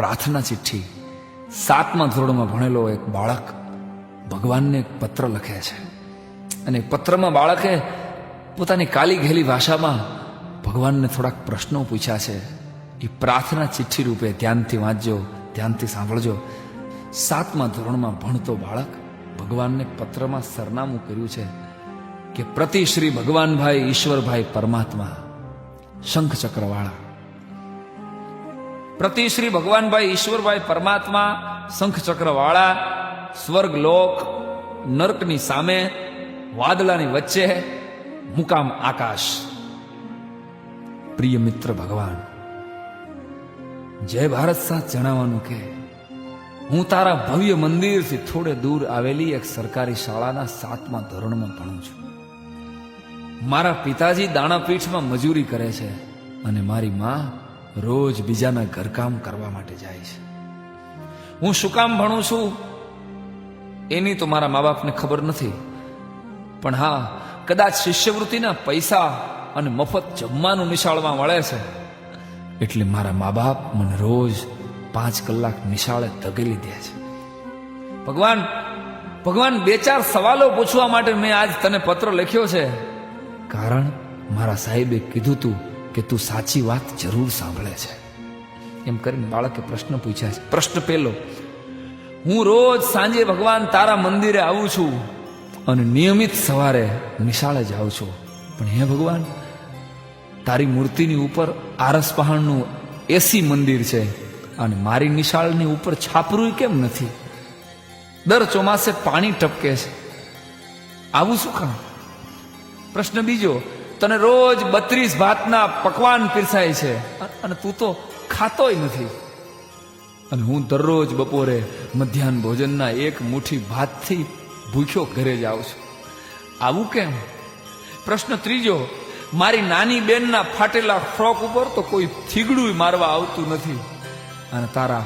પ્રાર્થના ચિઠ્ઠી 7મા ધોરણમાં ભણેલો એક બાળક ભગવાનને એક પત્ર લખે છે અને પત્રમાં બાળકે પોતાની કાલી ઘેલી ભાષામાં ભગવાનને થોડાક પ્રશ્નો પૂછ્યા છે. એ પ્રાર્થના ચિઠ્ઠી રૂપે ધ્યાનથી વાંચજો, ધ્યાનથી સાંભળજો. 7મા ધોરણમાં ભણતો બાળક ભગવાનને પત્રમાં સરનામું કર્યું છે કે પ્રતિ શ્રી ભગવાનભાઈ ઈશ્વરભાઈ પરમાત્મા, શંખચક્રવાળા. પ્રતિ શ્રી ભગવાનભાઈ ઈશ્વરભાઈ પરમાત્મા, શંખચક્રવાળા, સ્વર્ગ લોક, નર્કની સામે, વાદળાની વચ્ચે, મુકામ આકાશ. પ્રિય મિત્ર ભગવાન, જય ભારત સાથ જણાવવાનું કે હું તારા ભવ્ય મંદિરથી થોડે દૂર આવેલી એક સરકારી શાળાના 7મા ધોરણમાં ભણું છું. મારા પિતાજી દાણાપીઠમાં મજૂરી કરે છે અને મારી માં રોજ બીજાના ઘરકામ કરવા માટે જાય છે. હું શું કામ ભણું છું એની તો મારા મા બાપને ખબર નથી, પણ હા, કદાચ શિષ્યવૃત્તિના પૈસા અને મફત જમવાનું નિશાળમાં મળે છે એટલે મારા મા બાપ મને રોજ 5 કલાક નિશાળે ધકેલી દે છે. ભગવાન, 2-4 સવાલો પૂછવા માટે મેં આજ તને પત્ર લખ્યો છે, કારણ મારા સાહેબે કીધું તું કે તું સાચી વાત જરૂર સાંભળે છે. એમ કરીને બાળકે પ્રશ્ન પૂછ્યા છે. પ્રશ્ન પહેલો, હું રોજ સાંજે ભગવાન તારા મંદિરે આવું છું અને નિયમિત સવારે નિશાળે જાઉં છું, પણ હે ભગવાન, તારી મૂર્તિની ઉપર આરસ પહાણનું એસી મંદિર છે અને મારી નિશાળની ઉપર છાપરું કેમ નથી? દર ચોમાસે પાણી ટપકે છે, આવું શું કામ? પ્રશ્ન બીજો, તને રોજ 32 ભાતના પકવાન પીરસાય છે અને તું તો ખાતોય નથી, અને હું દરરોજ બપોરે મધ્યાહન ભોજનના 1 મુઠ્ઠી ભાતથી ભૂખ્યો ઘરે જાઉં છું, આવું કેમ? પ્રશ્ન ત્રીજો, મારી નાની બેનના ફાટેલા ફ્રોક ઉપર તો કોઈ થીગડું મારવા આવતું નથી અને તારા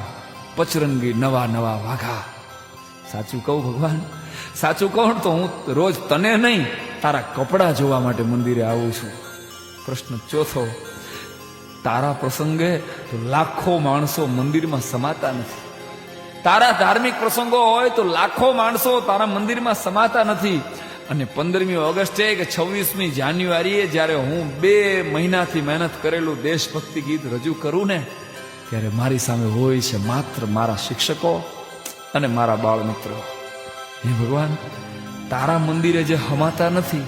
પચરંગી નવા નવા વાઘા. સાચું કહું ભગવાન, સાચું કહું તો હું રોજ તને નહીં, તારા કપડાં જોવા માટે મંદિરે આવું છું. પ્રશ્ન ચોથો, તારા પ્રસંગે તો લાખો માણસો મંદિરમાં સમાતા નથી. તારા ધાર્મિક પ્રસંગો હોય તો લાખો માણસો તારા મંદિરમાં સમાતા નથી. અને 15મી ઓગસ્ટે કે 26મી જાન્યુઆરીએ જ્યારે હું 2 મહિનાથી મહેનત કરેલું દેશભક્તિ ગીત રજૂ કરું ને, ત્યારે મારી સામે હોય છે માત્ર મારા શિક્ષકો અને મારા બાળ મિત્રો. હે ભગવાન, તારા મંદિરે જે હમાતા નથી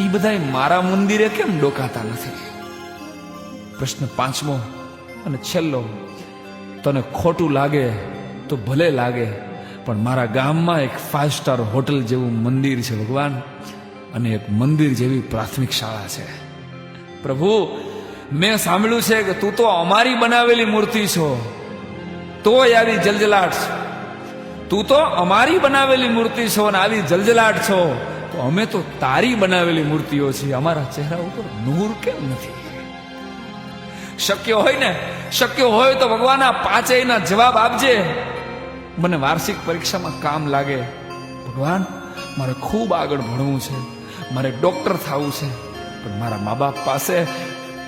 એ બધાય મારા મંદિરે કેમ ડોકાતા નથી? પ્રશ્ન 5મો અને છેલ્લો, તને ખોટું લાગે તો ભલે લાગે, પણ મારા ગામમાં એક 5 સ્ટાર હોટલ જેવું મંદિર છે ભગવાન, અને એક મંદિર જેવી પ્રાથમિક શાળા છે. પ્રભુ, મેં સાંભળ્યું છે કે તું તો અમારી બનાવેલી મૂર્તિ છો, તોય આવી જલજલાટ છો. તું તો અમારી બનાવેલી મૂર્તિ છો અને આવી જલજલાટ છો, તો અમે તો તારી બનાવેલી મૂર્તિઓ છીએ, અમારા ચહેરા ઉપર નૂર કેમ નથી? શક્ય હોય તો ભગવાન આ 5 જવાબ આપજે, મને વાર્ષિક પરીક્ષામાં કામ લાગે. ભગવાન, મારે ખૂબ આગળ ભણવું છે, મારે ડોક્ટર થવું છે, પણ મારા મા બાપ પાસે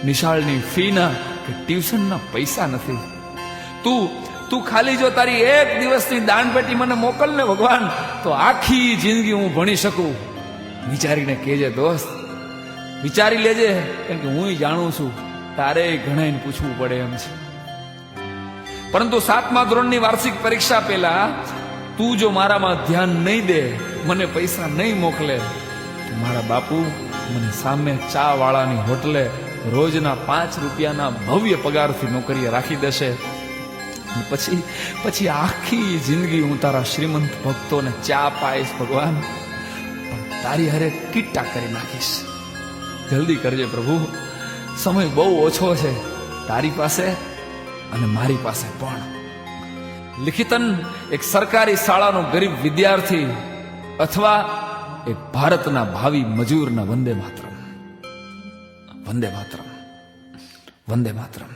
નિશાળની ફીના કે ટ્યુશનના પૈસા નથી. તું ખાલી જો તારી 1 દિવસની દાનપેટી મને મોકલ ને ભગવાન, તો આખી જિંદગી હું ભણી શકું. વિચારીને કહેજે દોસ્ત, વિચારી લેજે, કારણ કે હું જાણું છું તારે ઘણાને પૂછવું પડે એમ છે. પરંતુ 7મા ધોરણની વાર્ષિક પરીક્ષા પહેલા તું જો મારામાં ધ્યાન નહીં દે, મને પૈસા નહીં મોકલે, તો મારા બાપુ મને સામે ચા વાળાની હોટલે રોજના 5 રૂપિયાના ભવ્ય પગારથી નોકરીએ રાખી દેશે. પછી આખી જિંદગી હું તારા શ્રીમંત ભક્તોને ચા પાઈશ ભગવાન, પણ તારી હારે કીટા કરી નાખીશ. જલ્દી કરજે પ્રભુ, સમય બહુ ઓછો છે તારી પાસે અને મારી પાસે પણ. લિખિતન એક સરકારી શાળાનો ગરીબ વિદ્યાર્થી અથવા એક ભારતના ભાવિ મજૂરના વંદે માતરમ, વંદે માતરમ, વંદે માતરમ.